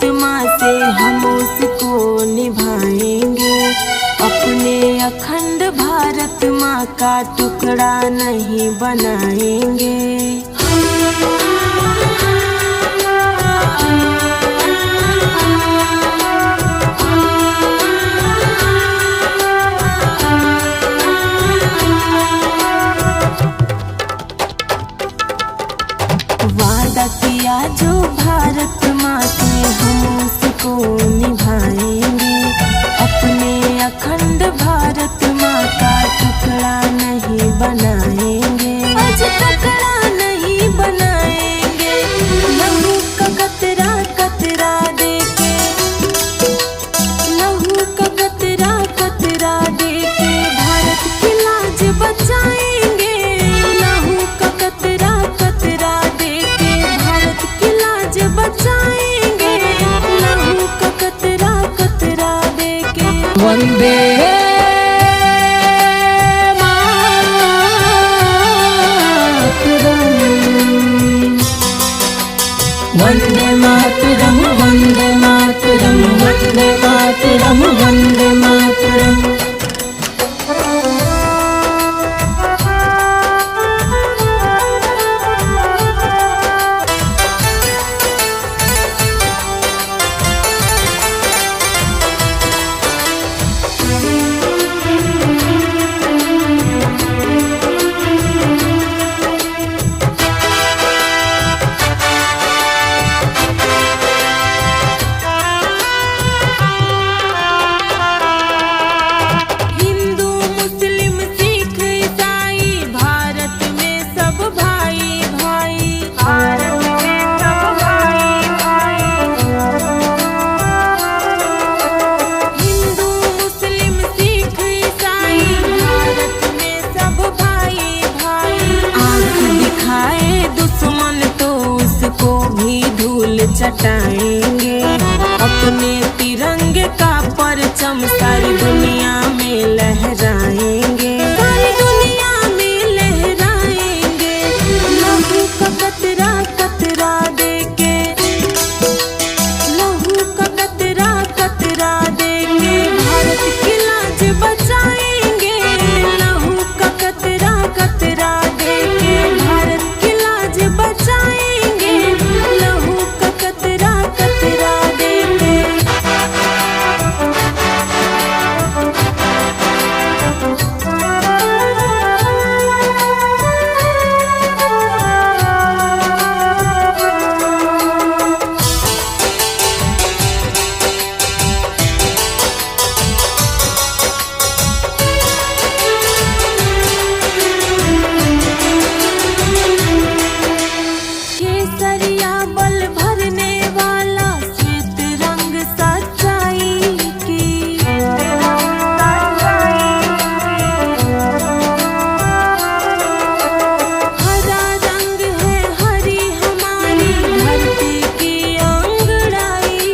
आत्मा से हम उसको निभाएंगे। अपने अखंड भारत माँ का टुकड़ा नहीं बनाएंगे। वादा किया जो भारत माँ से हम उसको निभाएंगे। अपने अखंड भारत माँ का टुकड़ा नहीं बनाएंगे। आज टुकड़ा नहीं बनाएंगे। लहू का कतरा कतरा देके, लहू का कतरा कतरा देके भारत की लाज बचाएंगे। लहू का कतरा कतरा देके भारत की लाज बचाएंगे। लहू का कतरा कतरा देके। वंदे वंदे मातरम वंदे मातरम वंदे मातरम वंदे मातरम। चटाएंगे अपने तिरंगे का परचम सारी दुनिया में लहराएंगे। सारी दुनिया में लहराएंगे। लहू का कतरा कतरा देके, लहू का कतरा कतरा देके भारत की लाज बचाएंगे। लहू का कतरा कतरा देके भारत की लाज बचाएंगे। लहू कतरा कतरा देके। केसरिया बल भरने वाला श्वेत रंग सच्चाई की। हरा रंग है हरी हमारी धरती की अंगड़ाई।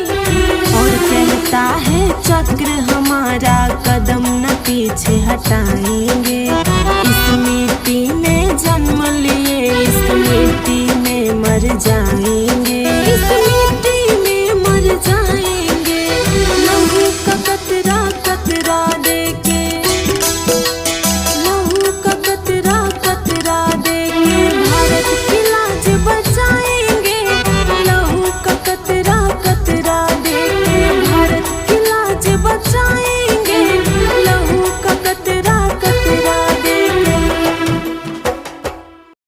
और कहता है चक्र हमारा कदम न पीछे हटाएंगे।